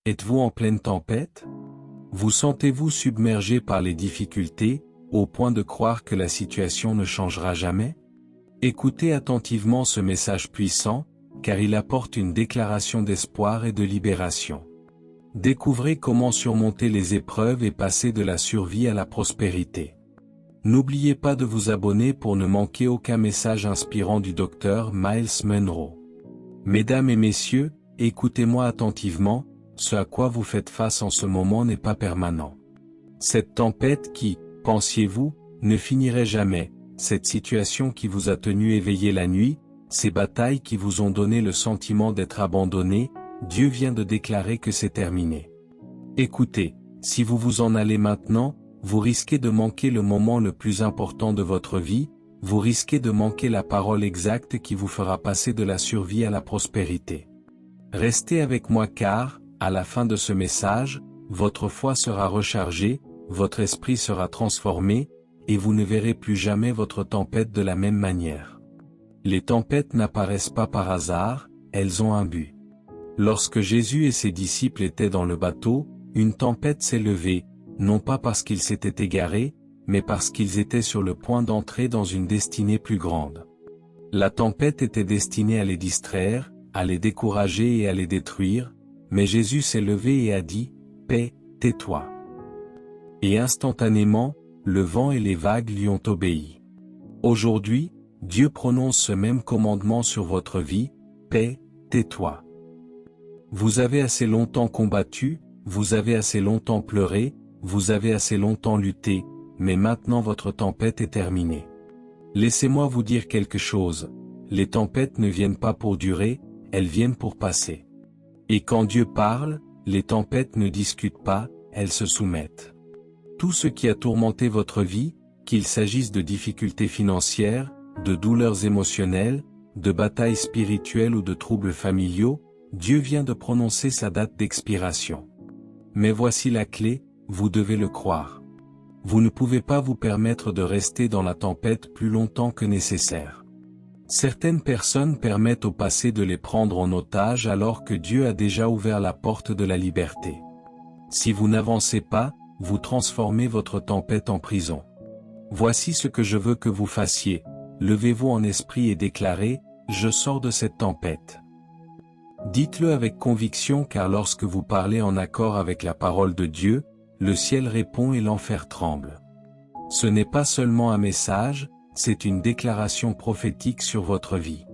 Êtes-vous en pleine tempête? Vous sentez-vous submergé par les difficultés, au point de croire que la situation ne changera jamais? Écoutez attentivement ce message puissant, car il apporte une déclaration d'espoir et de libération. Découvrez comment surmonter les épreuves et passer de la survie à la prospérité. N'oubliez pas de vous abonner pour ne manquer aucun message inspirant du docteur Myles Munroe. Mesdames et messieurs, écoutez-moi attentivement, ce à quoi vous faites face en ce moment n'est pas permanent. Cette tempête qui, pensiez-vous, ne finirait jamais, cette situation qui vous a tenu éveillé la nuit, ces batailles qui vous ont donné le sentiment d'être abandonné, Dieu vient de déclarer que c'est terminé. Écoutez, si vous vous en allez maintenant, vous risquez de manquer le moment le plus important de votre vie, vous risquez de manquer la parole exacte qui vous fera passer de la survie à la prospérité. Restez avec moi car, à la fin de ce message, votre foi sera rechargée, votre esprit sera transformé, et vous ne verrez plus jamais votre tempête de la même manière. Les tempêtes n'apparaissent pas par hasard, elles ont un but. Lorsque Jésus et ses disciples étaient dans le bateau, une tempête s'est levée, non pas parce qu'ils s'étaient égarés, mais parce qu'ils étaient sur le point d'entrer dans une destinée plus grande. La tempête était destinée à les distraire, à les décourager et à les détruire, mais Jésus s'est levé et a dit, « Paix, tais-toi ». Et instantanément, le vent et les vagues lui ont obéi. Aujourd'hui, Dieu prononce ce même commandement sur votre vie, « Paix, tais-toi ». Vous avez assez longtemps combattu, vous avez assez longtemps pleuré, vous avez assez longtemps lutté, mais maintenant votre tempête est terminée. Laissez-moi vous dire quelque chose, les tempêtes ne viennent pas pour durer, elles viennent pour passer. Et quand Dieu parle, les tempêtes ne discutent pas, elles se soumettent. Tout ce qui a tourmenté votre vie, qu'il s'agisse de difficultés financières, de douleurs émotionnelles, de batailles spirituelles ou de troubles familiaux, Dieu vient de prononcer sa date d'expiration. Mais voici la clé, vous devez le croire. Vous ne pouvez pas vous permettre de rester dans la tempête plus longtemps que nécessaire. Certaines personnes permettent au passé de les prendre en otage alors que Dieu a déjà ouvert la porte de la liberté. Si vous n'avancez pas, vous transformez votre tempête en prison. Voici ce que je veux que vous fassiez, levez-vous en esprit et déclarez, « Je sors de cette tempête ». Dites-le avec conviction car lorsque vous parlez en accord avec la parole de Dieu, le ciel répond et l'enfer tremble. Ce n'est pas seulement un message, c'est une déclaration prophétique sur votre vie.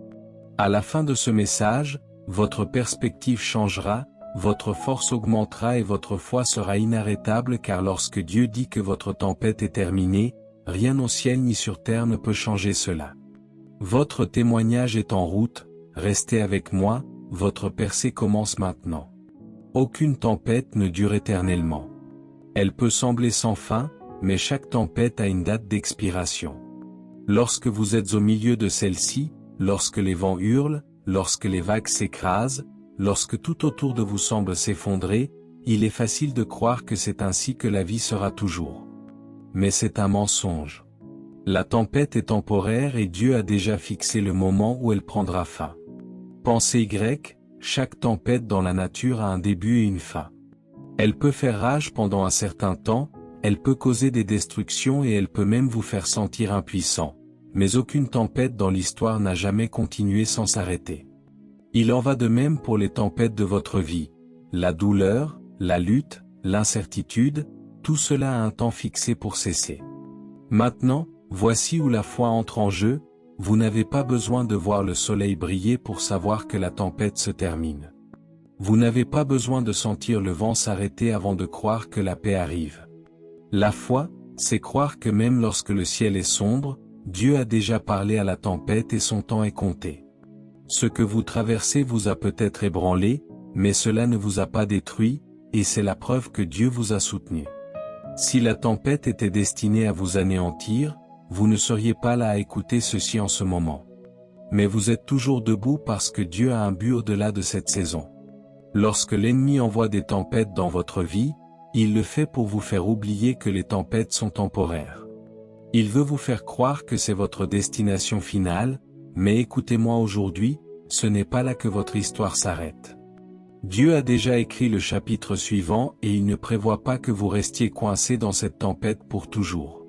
À la fin de ce message, votre perspective changera, votre force augmentera et votre foi sera inarrêtable car lorsque Dieu dit que votre tempête est terminée, rien au ciel ni sur terre ne peut changer cela. Votre témoignage est en route, restez avec moi, votre percée commence maintenant. Aucune tempête ne dure éternellement. Elle peut sembler sans fin, mais chaque tempête a une date d'expiration. Lorsque vous êtes au milieu de celle-ci, lorsque les vents hurlent, lorsque les vagues s'écrasent, lorsque tout autour de vous semble s'effondrer, il est facile de croire que c'est ainsi que la vie sera toujours. Mais c'est un mensonge. La tempête est temporaire et Dieu a déjà fixé le moment où elle prendra fin. Pensée grecque, chaque tempête dans la nature a un début et une fin. Elle peut faire rage pendant un certain temps, elle peut causer des destructions et elle peut même vous faire sentir impuissant. Mais aucune tempête dans l'histoire n'a jamais continué sans s'arrêter. Il en va de même pour les tempêtes de votre vie. La douleur, la lutte, l'incertitude, tout cela a un temps fixé pour cesser. Maintenant, voici où la foi entre en jeu, vous n'avez pas besoin de voir le soleil briller pour savoir que la tempête se termine. Vous n'avez pas besoin de sentir le vent s'arrêter avant de croire que la paix arrive. La foi, c'est croire que même lorsque le ciel est sombre, Dieu a déjà parlé à la tempête et son temps est compté. Ce que vous traversez vous a peut-être ébranlé, mais cela ne vous a pas détruit, et c'est la preuve que Dieu vous a soutenu. Si la tempête était destinée à vous anéantir, vous ne seriez pas là à écouter ceci en ce moment. Mais vous êtes toujours debout parce que Dieu a un but au-delà de cette saison. Lorsque l'ennemi envoie des tempêtes dans votre vie, il le fait pour vous faire oublier que les tempêtes sont temporaires. Il veut vous faire croire que c'est votre destination finale, mais écoutez-moi aujourd'hui, ce n'est pas là que votre histoire s'arrête. Dieu a déjà écrit le chapitre suivant et il ne prévoit pas que vous restiez coincé dans cette tempête pour toujours.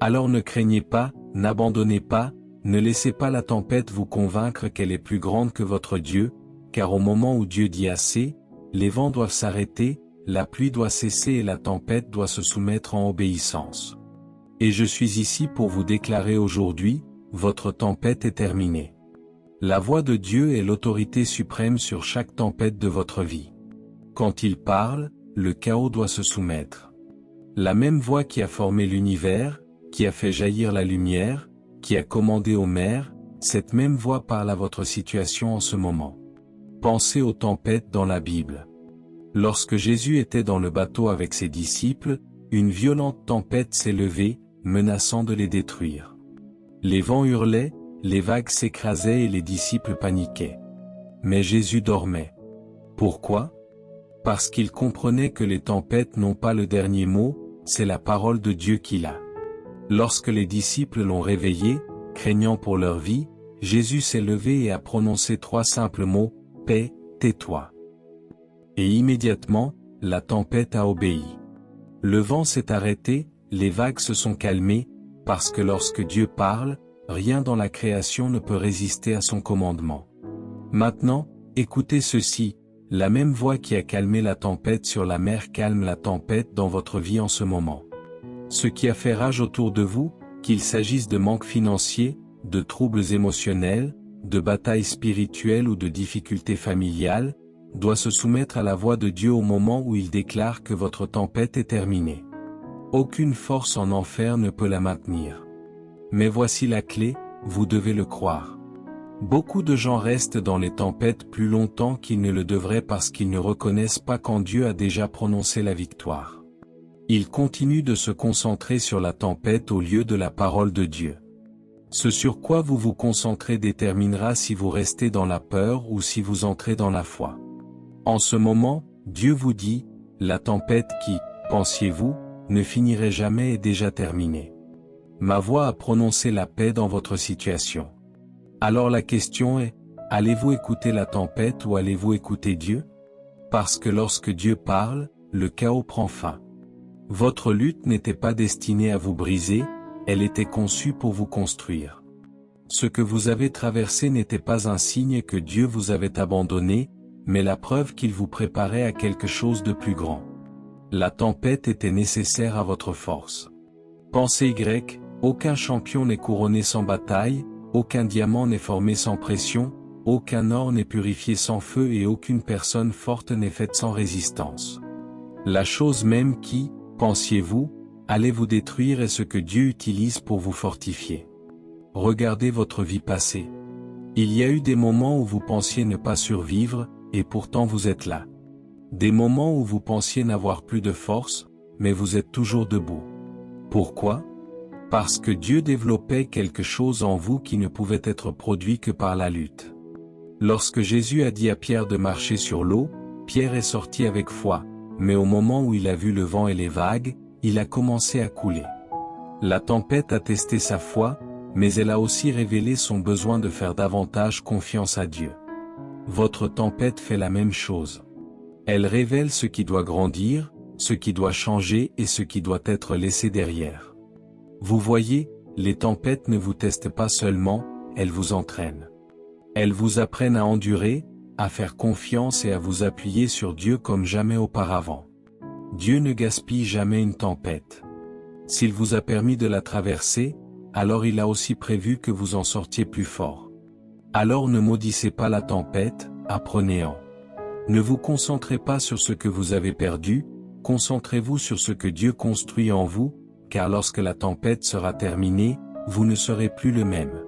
Alors ne craignez pas, n'abandonnez pas, ne laissez pas la tempête vous convaincre qu'elle est plus grande que votre Dieu, car au moment où Dieu dit assez, les vents doivent s'arrêter, la pluie doit cesser et la tempête doit se soumettre en obéissance. Et je suis ici pour vous déclarer aujourd'hui, votre tempête est terminée. La voix de Dieu est l'autorité suprême sur chaque tempête de votre vie. Quand il parle, le chaos doit se soumettre. La même voix qui a formé l'univers, qui a fait jaillir la lumière, qui a commandé aux mers, cette même voix parle à votre situation en ce moment. Pensez aux tempêtes dans la Bible. Lorsque Jésus était dans le bateau avec ses disciples, une violente tempête s'est levée, menaçant de les détruire. Les vents hurlaient, les vagues s'écrasaient et les disciples paniquaient. Mais Jésus dormait. Pourquoi? Parce qu'il comprenait que les tempêtes n'ont pas le dernier mot, c'est la parole de Dieu qui l'a. Lorsque les disciples l'ont réveillé, craignant pour leur vie, Jésus s'est levé et a prononcé 3 simples mots, « Paix, tais-toi ». Et immédiatement, la tempête a obéi. Le vent s'est arrêté, les vagues se sont calmées, parce que lorsque Dieu parle, rien dans la création ne peut résister à son commandement. Maintenant, écoutez ceci, la même voix qui a calmé la tempête sur la mer calme la tempête dans votre vie en ce moment. Ce qui a fait rage autour de vous, qu'il s'agisse de manque financier, de troubles émotionnels, de batailles spirituelles ou de difficultés familiales, doit se soumettre à la voix de Dieu au moment où il déclare que votre tempête est terminée. Aucune force en enfer ne peut la maintenir. Mais voici la clé, vous devez le croire. Beaucoup de gens restent dans les tempêtes plus longtemps qu'ils ne le devraient parce qu'ils ne reconnaissent pas quand Dieu a déjà prononcé la victoire. Ils continuent de se concentrer sur la tempête au lieu de la parole de Dieu. Ce sur quoi vous vous concentrez déterminera si vous restez dans la peur ou si vous entrez dans la foi. En ce moment, Dieu vous dit, la tempête qui, pensiez-vous, ne finirait jamais est déjà terminée. Ma voix a prononcé la paix dans votre situation. Alors la question est, allez-vous écouter la tempête ou allez-vous écouter Dieu? Parce que lorsque Dieu parle, le chaos prend fin. Votre lutte n'était pas destinée à vous briser, elle était conçue pour vous construire. Ce que vous avez traversé n'était pas un signe que Dieu vous avait abandonné, mais la preuve qu'il vous préparait à quelque chose de plus grand. La tempête était nécessaire à votre force. Pensez Y, aucun champion n'est couronné sans bataille, aucun diamant n'est formé sans pression, aucun or n'est purifié sans feu et aucune personne forte n'est faite sans résistance. La chose même qui, pensiez-vous, allez vous détruire est ce que Dieu utilise pour vous fortifier. Regardez votre vie passée. Il y a eu des moments où vous pensiez ne pas survivre, et pourtant vous êtes là. Des moments où vous pensiez n'avoir plus de force, mais vous êtes toujours debout. Pourquoi? Parce que Dieu développait quelque chose en vous qui ne pouvait être produit que par la lutte. Lorsque Jésus a dit à Pierre de marcher sur l'eau, Pierre est sorti avec foi. Mais au moment où il a vu le vent et les vagues, il a commencé à couler. La tempête a testé sa foi, mais elle a aussi révélé son besoin de faire davantage confiance à Dieu. Votre tempête fait la même chose. Elle révèle ce qui doit grandir, ce qui doit changer et ce qui doit être laissé derrière. Vous voyez, les tempêtes ne vous testent pas seulement, elles vous entraînent. Elles vous apprennent à endurer, à faire confiance et à vous appuyer sur Dieu comme jamais auparavant. Dieu ne gaspille jamais une tempête. S'il vous a permis de la traverser, alors il a aussi prévu que vous en sortiez plus fort. Alors ne maudissez pas la tempête, apprenez-en. Ne vous concentrez pas sur ce que vous avez perdu, concentrez-vous sur ce que Dieu construit en vous, car lorsque la tempête sera terminée, vous ne serez plus le même.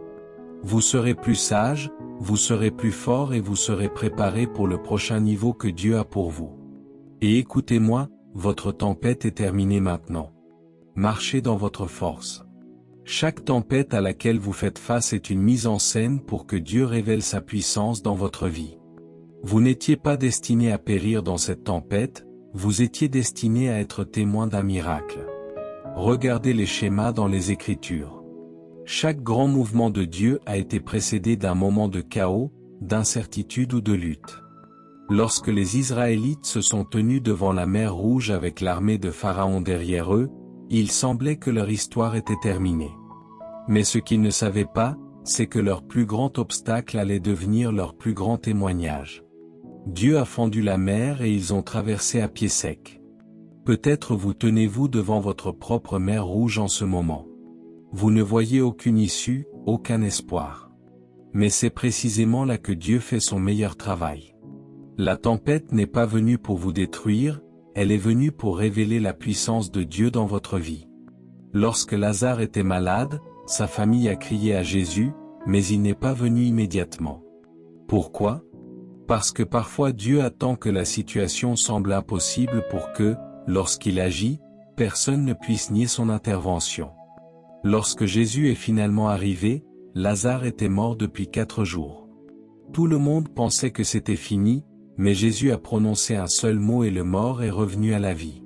Vous serez plus sage, vous serez plus fort et vous serez préparé pour le prochain niveau que Dieu a pour vous. Et écoutez-moi, votre tempête est terminée maintenant. Marchez dans votre force. Chaque tempête à laquelle vous faites face est une mise en scène pour que Dieu révèle sa puissance dans votre vie. Vous n'étiez pas destiné à périr dans cette tempête, vous étiez destiné à être témoin d'un miracle. Regardez les schémas dans les Écritures. Chaque grand mouvement de Dieu a été précédé d'un moment de chaos, d'incertitude ou de lutte. Lorsque les Israélites se sont tenus devant la mer Rouge avec l'armée de Pharaon derrière eux, il semblait que leur histoire était terminée. Mais ce qu'ils ne savaient pas, c'est que leur plus grand obstacle allait devenir leur plus grand témoignage. Dieu a fendu la mer et ils ont traversé à pied sec. Peut-être vous tenez-vous devant votre propre mer Rouge en ce moment. Vous ne voyez aucune issue, aucun espoir. Mais c'est précisément là que Dieu fait son meilleur travail. La tempête n'est pas venue pour vous détruire, elle est venue pour révéler la puissance de Dieu dans votre vie. Lorsque Lazare était malade, sa famille a crié à Jésus, mais il n'est pas venu immédiatement. Pourquoi? Parce que parfois Dieu attend que la situation semble impossible pour que, lorsqu'il agit, personne ne puisse nier son intervention. Lorsque Jésus est finalement arrivé, Lazare était mort depuis 4 jours. Tout le monde pensait que c'était fini, mais Jésus a prononcé un seul mot et le mort est revenu à la vie.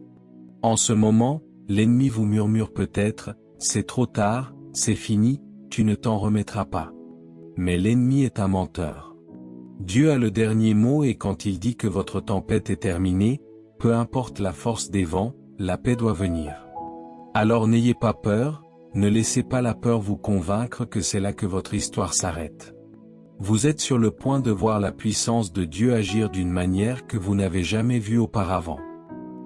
En ce moment, l'ennemi vous murmure peut-être, c'est trop tard, c'est fini, tu ne t'en remettras pas. Mais l'ennemi est un menteur. Dieu a le dernier mot et quand il dit que votre tempête est terminée, peu importe la force des vents, la paix doit venir. Alors n'ayez pas peur, ne laissez pas la peur vous convaincre que c'est là que votre histoire s'arrête. Vous êtes sur le point de voir la puissance de Dieu agir d'une manière que vous n'avez jamais vue auparavant.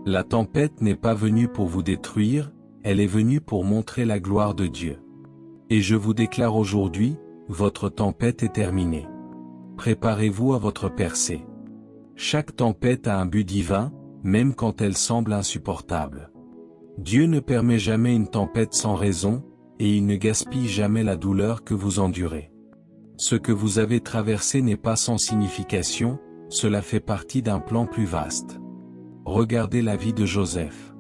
La tempête n'est pas venue pour vous détruire, elle est venue pour montrer la gloire de Dieu. Et je vous déclare aujourd'hui, votre tempête est terminée. Préparez-vous à votre percée. Chaque tempête a un but divin, même quand elle semble insupportable. Dieu ne permet jamais une tempête sans raison, et il ne gaspille jamais la douleur que vous endurez. Ce que vous avez traversé n'est pas sans signification, cela fait partie d'un plan plus vaste. Regardez la vie de Joseph.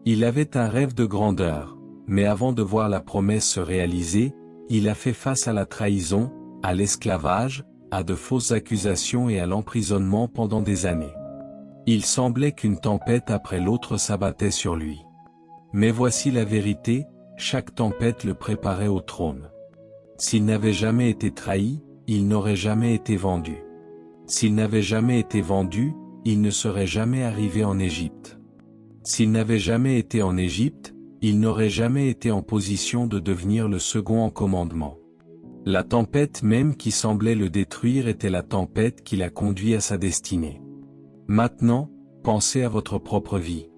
Il avait un rêve de grandeur, mais avant de voir la promesse se réaliser, il a fait face à la trahison, à l'esclavage, à de fausses accusations et à l'emprisonnement pendant des années. Il semblait qu'une tempête après l'autre s'abattait sur lui. Mais voici la vérité, chaque tempête le préparait au trône. S'il n'avait jamais été trahi, il n'aurait jamais été vendu. S'il n'avait jamais été vendu, il ne serait jamais arrivé en Égypte. S'il n'avait jamais été en Égypte, il n'aurait jamais été en position de devenir le second en commandement. La tempête même qui semblait le détruire était la tempête qui l'a conduit à sa destinée. Maintenant, pensez à votre propre vie.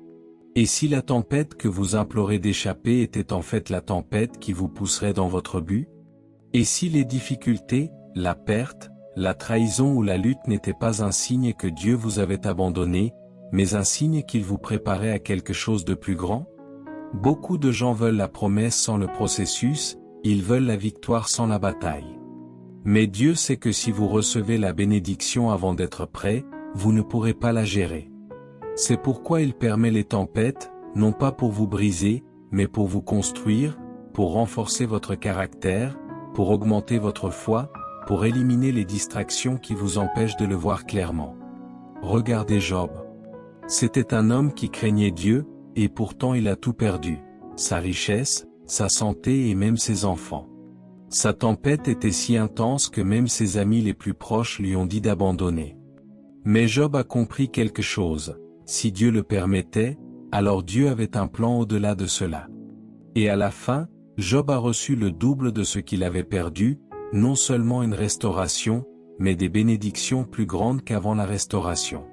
Et si la tempête que vous implorez d'échapper était en fait la tempête qui vous pousserait dans votre but? Et si les difficultés, la perte, la trahison ou la lutte n'étaient pas un signe que Dieu vous avait abandonné, mais un signe qu'il vous préparait à quelque chose de plus grand? Beaucoup de gens veulent la promesse sans le processus, ils veulent la victoire sans la bataille. Mais Dieu sait que si vous recevez la bénédiction avant d'être prêt, vous ne pourrez pas la gérer. C'est pourquoi il permet les tempêtes, non pas pour vous briser, mais pour vous construire, pour renforcer votre caractère, pour augmenter votre foi, pour éliminer les distractions qui vous empêchent de le voir clairement. Regardez Job. C'était un homme qui craignait Dieu, et pourtant il a tout perdu, sa richesse, sa santé et même ses enfants. Sa tempête était si intense que même ses amis les plus proches lui ont dit d'abandonner. Mais Job a compris quelque chose, si Dieu le permettait, alors Dieu avait un plan au-delà de cela. Et à la fin, Job a reçu le double de ce qu'il avait perdu, non seulement une restauration, mais des bénédictions plus grandes qu'avant la restauration.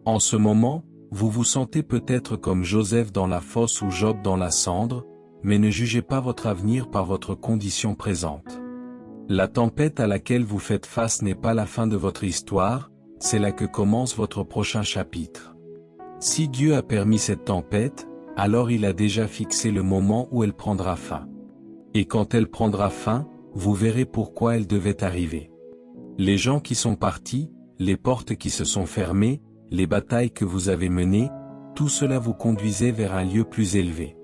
En ce moment, vous vous sentez peut-être comme Joseph dans la fosse ou Job dans la cendre, mais ne jugez pas votre avenir par votre condition présente. La tempête à laquelle vous faites face n'est pas la fin de votre histoire, c'est là que commence votre prochain chapitre. Si Dieu a permis cette tempête, alors il a déjà fixé le moment où elle prendra fin. Et quand elle prendra fin, vous verrez pourquoi elle devait arriver. Les gens qui sont partis, les portes qui se sont fermées, les batailles que vous avez menées, tout cela vous conduisait vers un lieu plus élevé.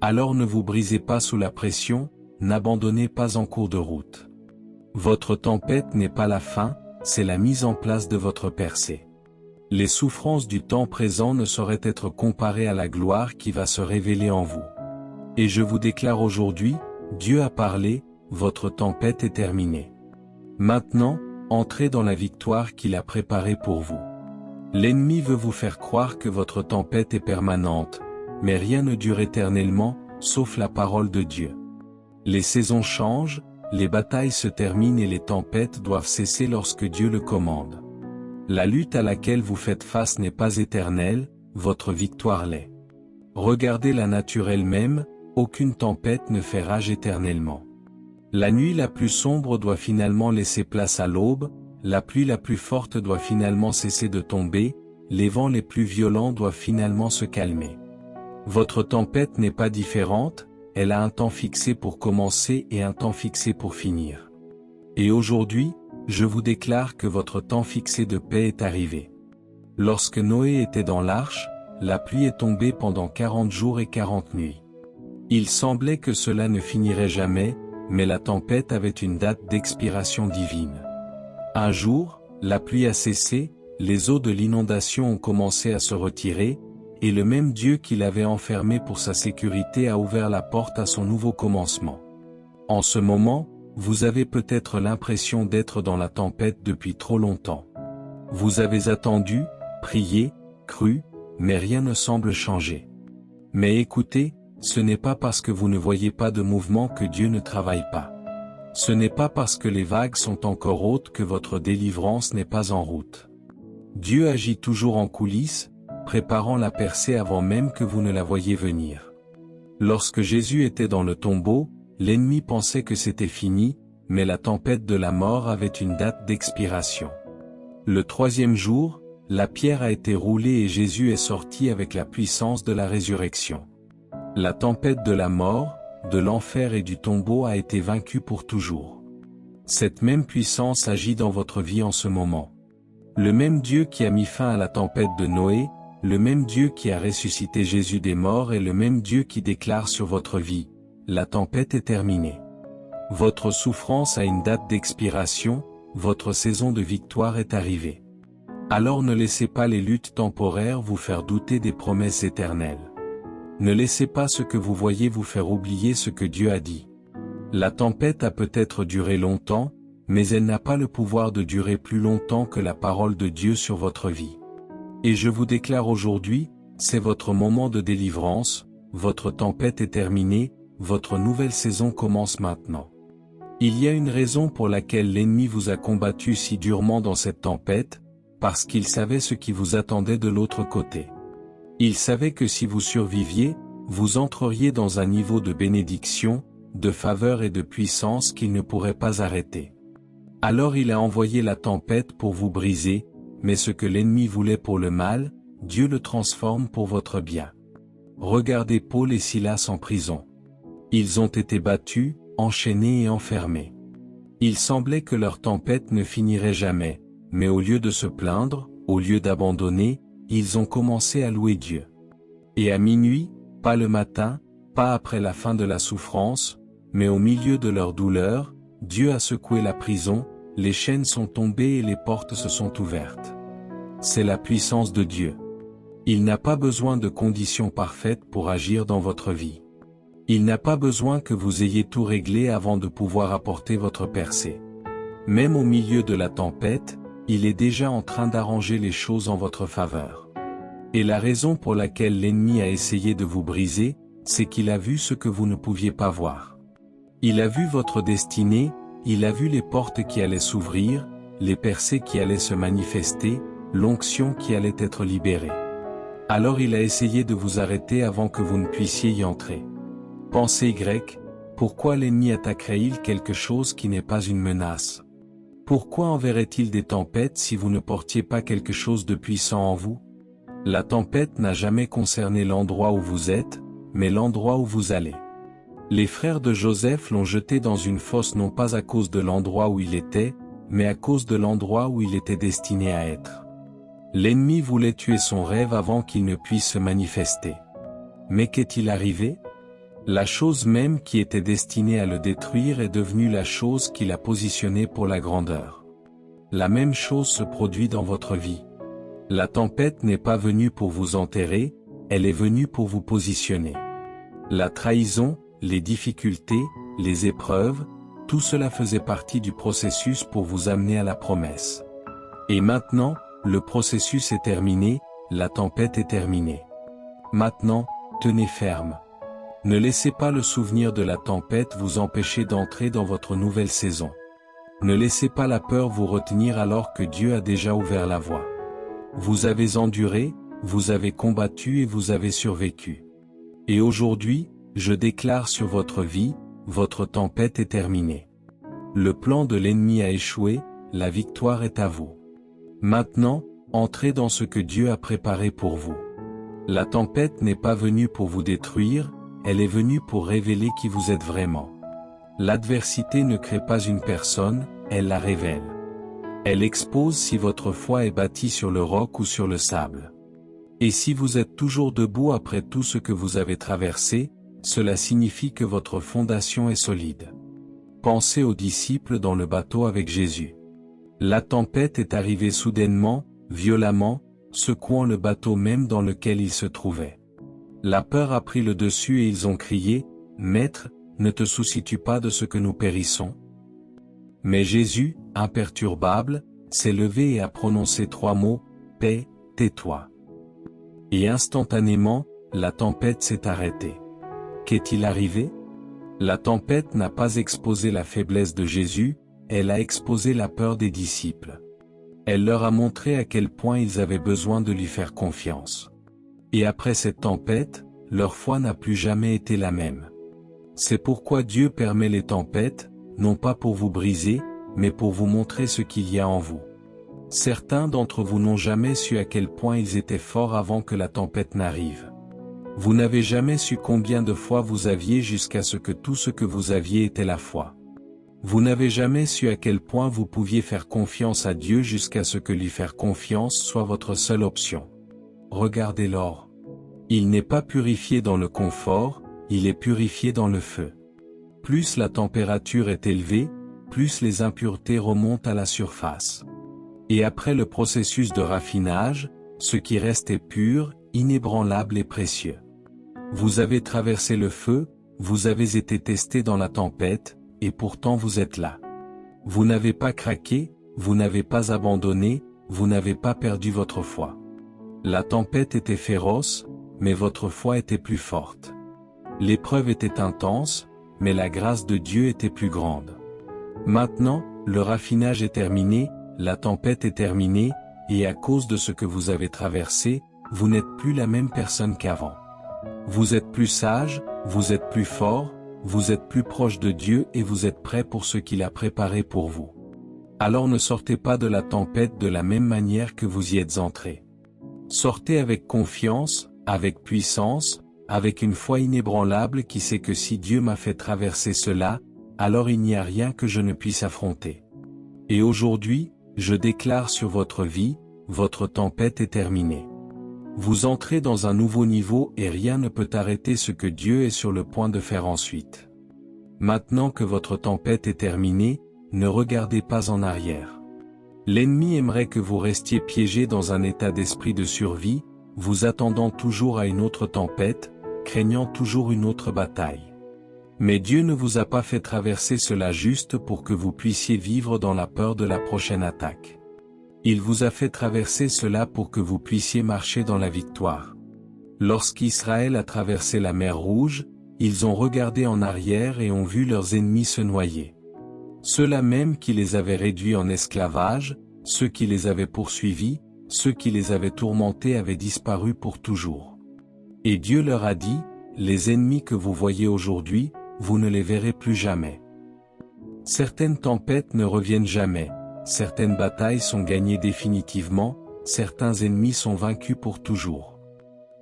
Alors ne vous brisez pas sous la pression, n'abandonnez pas en cours de route. Votre tempête n'est pas la fin, c'est la mise en place de votre percée. Les souffrances du temps présent ne sauraient être comparées à la gloire qui va se révéler en vous. Et je vous déclare aujourd'hui, Dieu a parlé, votre tempête est terminée. Maintenant, entrez dans la victoire qu'il a préparée pour vous. L'ennemi veut vous faire croire que votre tempête est permanente, mais rien ne dure éternellement, sauf la parole de Dieu. Les saisons changent, les batailles se terminent et les tempêtes doivent cesser lorsque Dieu le commande. La lutte à laquelle vous faites face n'est pas éternelle, votre victoire l'est. Regardez la nature elle-même, aucune tempête ne fait rage éternellement. La nuit la plus sombre doit finalement laisser place à l'aube, la pluie la plus forte doit finalement cesser de tomber, les vents les plus violents doivent finalement se calmer. Votre tempête n'est pas différente, elle a un temps fixé pour commencer et un temps fixé pour finir. Et aujourd'hui, je vous déclare que votre temps fixé de paix est arrivé. Lorsque Noé était dans l'arche, la pluie est tombée pendant 40 jours et 40 nuits. Il semblait que cela ne finirait jamais, mais la tempête avait une date d'expiration divine. Un jour, la pluie a cessé, les eaux de l'inondation ont commencé à se retirer, et le même Dieu qui l'avait enfermé pour sa sécurité a ouvert la porte à son nouveau commencement. En ce moment, vous avez peut-être l'impression d'être dans la tempête depuis trop longtemps. Vous avez attendu, prié, cru, mais rien ne semble changer. Mais écoutez, ce n'est pas parce que vous ne voyez pas de mouvement que Dieu ne travaille pas. Ce n'est pas parce que les vagues sont encore hautes que votre délivrance n'est pas en route. Dieu agit toujours en coulisses, préparant la percée avant même que vous ne la voyiez venir. Lorsque Jésus était dans le tombeau, l'ennemi pensait que c'était fini, mais la tempête de la mort avait une date d'expiration. Le 3e jour, la pierre a été roulée et Jésus est sorti avec la puissance de la résurrection. La tempête de la mort, de l'enfer et du tombeau a été vaincue pour toujours. Cette même puissance agit dans votre vie en ce moment. Le même Dieu qui a mis fin à la tempête de Noé, le même Dieu qui a ressuscité Jésus des morts est le même Dieu qui déclare sur votre vie, la tempête est terminée. Votre souffrance a une date d'expiration, votre saison de victoire est arrivée. Alors ne laissez pas les luttes temporaires vous faire douter des promesses éternelles. Ne laissez pas ce que vous voyez vous faire oublier ce que Dieu a dit. La tempête a peut-être duré longtemps, mais elle n'a pas le pouvoir de durer plus longtemps que la parole de Dieu sur votre vie. Et je vous déclare aujourd'hui, c'est votre moment de délivrance, votre tempête est terminée, votre nouvelle saison commence maintenant. Il y a une raison pour laquelle l'ennemi vous a combattu si durement dans cette tempête, parce qu'il savait ce qui vous attendait de l'autre côté. Il savait que si vous surviviez, vous entreriez dans un niveau de bénédiction, de faveur et de puissance qu'il ne pourrait pas arrêter. Alors il a envoyé la tempête pour vous briser, mais ce que l'ennemi voulait pour le mal, Dieu le transforme pour votre bien. Regardez Paul et Silas en prison. Ils ont été battus, enchaînés et enfermés. Il semblait que leur tempête ne finirait jamais, mais au lieu de se plaindre, au lieu d'abandonner, ils ont commencé à louer Dieu. Et à minuit, pas le matin, pas après la fin de la souffrance, mais au milieu de leur douleur, Dieu a secoué la prison, les chaînes sont tombées et les portes se sont ouvertes. C'est la puissance de Dieu. Il n'a pas besoin de conditions parfaites pour agir dans votre vie. Il n'a pas besoin que vous ayez tout réglé avant de pouvoir apporter votre percée. Même au milieu de la tempête, il est déjà en train d'arranger les choses en votre faveur. Et la raison pour laquelle l'ennemi a essayé de vous briser, c'est qu'il a vu ce que vous ne pouviez pas voir. Il a vu votre destinée, il a vu les portes qui allaient s'ouvrir, les percées qui allaient se manifester, l'onction qui allait être libérée. Alors il a essayé de vous arrêter avant que vous ne puissiez y entrer. Pensée grecque, pourquoi l'ennemi attaquerait-il quelque chose qui n'est pas une menace? Pourquoi enverrait-il des tempêtes si vous ne portiez pas quelque chose de puissant en vous? La tempête n'a jamais concerné l'endroit où vous êtes, mais l'endroit où vous allez. Les frères de Joseph l'ont jeté dans une fosse non pas à cause de l'endroit où il était, mais à cause de l'endroit où il était destiné à être. L'ennemi voulait tuer son rêve avant qu'il ne puisse se manifester. Mais qu'est-il arrivé? La chose même qui était destinée à le détruire est devenue la chose qui l'a positionné pour la grandeur. La même chose se produit dans votre vie. La tempête n'est pas venue pour vous enterrer, elle est venue pour vous positionner. La trahison, les difficultés, les épreuves, tout cela faisait partie du processus pour vous amener à la promesse. Et maintenant, le processus est terminé, la tempête est terminée. Maintenant, tenez ferme. Ne laissez pas le souvenir de la tempête vous empêcher d'entrer dans votre nouvelle saison. Ne laissez pas la peur vous retenir alors que Dieu a déjà ouvert la voie. Vous avez enduré, vous avez combattu et vous avez survécu. Et aujourd'hui, je déclare sur votre vie, votre tempête est terminée. Le plan de l'ennemi a échoué, la victoire est à vous. Maintenant, entrez dans ce que Dieu a préparé pour vous. La tempête n'est pas venue pour vous détruire, elle est venue pour révéler qui vous êtes vraiment. L'adversité ne crée pas une personne, elle la révèle. Elle expose si votre foi est bâtie sur le roc ou sur le sable. Et si vous êtes toujours debout après tout ce que vous avez traversé, cela signifie que votre fondation est solide. Pensez aux disciples dans le bateau avec Jésus. La tempête est arrivée soudainement, violemment, secouant le bateau même dans lequel ils se trouvaient. La peur a pris le dessus et ils ont crié, « Maître, ne te soucies-tu pas de ce que nous périssons ?» Mais Jésus, imperturbable, s'est levé et a prononcé 3 mots, « Paix, tais-toi ». Et instantanément, la tempête s'est arrêtée. Qu'est-il arrivé? La tempête n'a pas exposé la faiblesse de Jésus, elle a exposé la peur des disciples. Elle leur a montré à quel point ils avaient besoin de lui faire confiance. Et après cette tempête, leur foi n'a plus jamais été la même. C'est pourquoi Dieu permet les tempêtes, non pas pour vous briser, mais pour vous montrer ce qu'il y a en vous. Certains d'entre vous n'ont jamais su à quel point ils étaient forts avant que la tempête n'arrive. Vous n'avez jamais su combien de foi vous aviez jusqu'à ce que tout ce que vous aviez était la foi. Vous n'avez jamais su à quel point vous pouviez faire confiance à Dieu jusqu'à ce que lui faire confiance soit votre seule option. Regardez l'or. Il n'est pas purifié dans le confort, il est purifié dans le feu. Plus la température est élevée, plus les impuretés remontent à la surface. Et après le processus de raffinage, ce qui reste est pur, inébranlable et précieux. Vous avez traversé le feu, vous avez été testé dans la tempête, et pourtant vous êtes là. Vous n'avez pas craqué, vous n'avez pas abandonné, vous n'avez pas perdu votre foi. La tempête était féroce, mais votre foi était plus forte. L'épreuve était intense, mais la grâce de Dieu était plus grande. Maintenant, le raffinage est terminé, la tempête est terminée, et à cause de ce que vous avez traversé, vous n'êtes plus la même personne qu'avant. Vous êtes plus sage, vous êtes plus fort, vous êtes plus proche de Dieu et vous êtes prêt pour ce qu'il a préparé pour vous. Alors ne sortez pas de la tempête de la même manière que vous y êtes entré. Sortez avec confiance, avec puissance, avec une foi inébranlable qui sait que si Dieu m'a fait traverser cela, alors il n'y a rien que je ne puisse affronter. Et aujourd'hui, je déclare sur votre vie, votre tempête est terminée. Vous entrez dans un nouveau niveau et rien ne peut arrêter ce que Dieu est sur le point de faire ensuite. Maintenant que votre tempête est terminée, ne regardez pas en arrière. L'ennemi aimerait que vous restiez piégé dans un état d'esprit de survie, vous attendant toujours à une autre tempête, craignant toujours une autre bataille. Mais Dieu ne vous a pas fait traverser cela juste pour que vous puissiez vivre dans la peur de la prochaine attaque. Il vous a fait traverser cela pour que vous puissiez marcher dans la victoire. Lorsqu'Israël a traversé la mer Rouge, ils ont regardé en arrière et ont vu leurs ennemis se noyer. Ceux-là même qui les avaient réduits en esclavage, ceux qui les avaient poursuivis, ceux qui les avaient tourmentés avaient disparu pour toujours. Et Dieu leur a dit, les ennemis que vous voyez aujourd'hui, vous ne les verrez plus jamais. Certaines tempêtes ne reviennent jamais. Certaines batailles sont gagnées définitivement, certains ennemis sont vaincus pour toujours.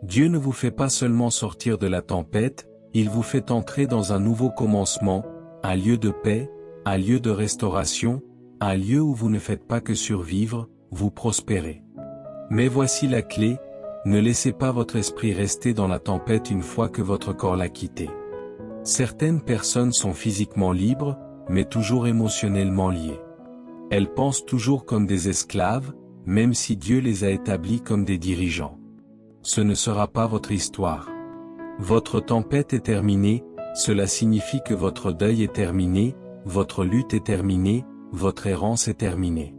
Dieu ne vous fait pas seulement sortir de la tempête, il vous fait entrer dans un nouveau commencement, un lieu de paix, un lieu de restauration, un lieu où vous ne faites pas que survivre, vous prospérez. Mais voici la clé, ne laissez pas votre esprit rester dans la tempête une fois que votre corps l'a quitté. Certaines personnes sont physiquement libres, mais toujours émotionnellement liées. Elles pensent toujours comme des esclaves, même si Dieu les a établis comme des dirigeants. Ce ne sera pas votre histoire. Votre tempête est terminée, cela signifie que votre deuil est terminé, votre lutte est terminée, votre errance est terminée.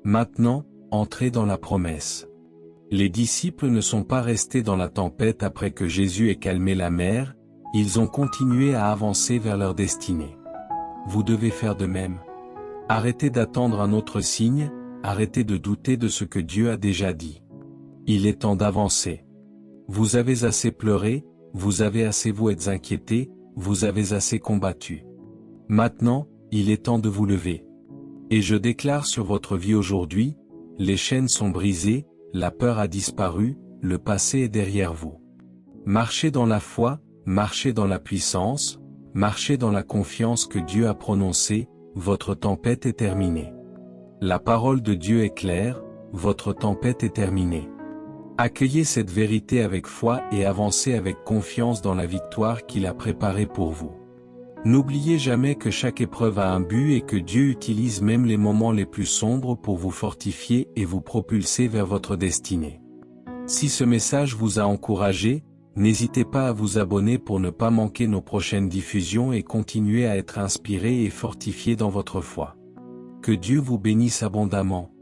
Maintenant, entrez dans la promesse. Les disciples ne sont pas restés dans la tempête après que Jésus ait calmé la mer, ils ont continué à avancer vers leur destinée. Vous devez faire de même. Arrêtez d'attendre un autre signe, arrêtez de douter de ce que Dieu a déjà dit. Il est temps d'avancer. Vous avez assez pleuré, vous avez assez vous êtes inquiété, vous avez assez combattu. Maintenant, il est temps de vous lever. Et je déclare sur votre vie aujourd'hui, les chaînes sont brisées, la peur a disparu, le passé est derrière vous. Marchez dans la foi, marchez dans la puissance, marchez dans la confiance que Dieu a prononcée, votre tempête est terminée. La parole de Dieu est claire, votre tempête est terminée. Accueillez cette vérité avec foi et avancez avec confiance dans la victoire qu'il a préparée pour vous. N'oubliez jamais que chaque épreuve a un but et que Dieu utilise même les moments les plus sombres pour vous fortifier et vous propulser vers votre destinée. Si ce message vous a encouragé, n'hésitez pas à vous abonner pour ne pas manquer nos prochaines diffusions et continuer à être inspiré et fortifié dans votre foi. Que Dieu vous bénisse abondamment.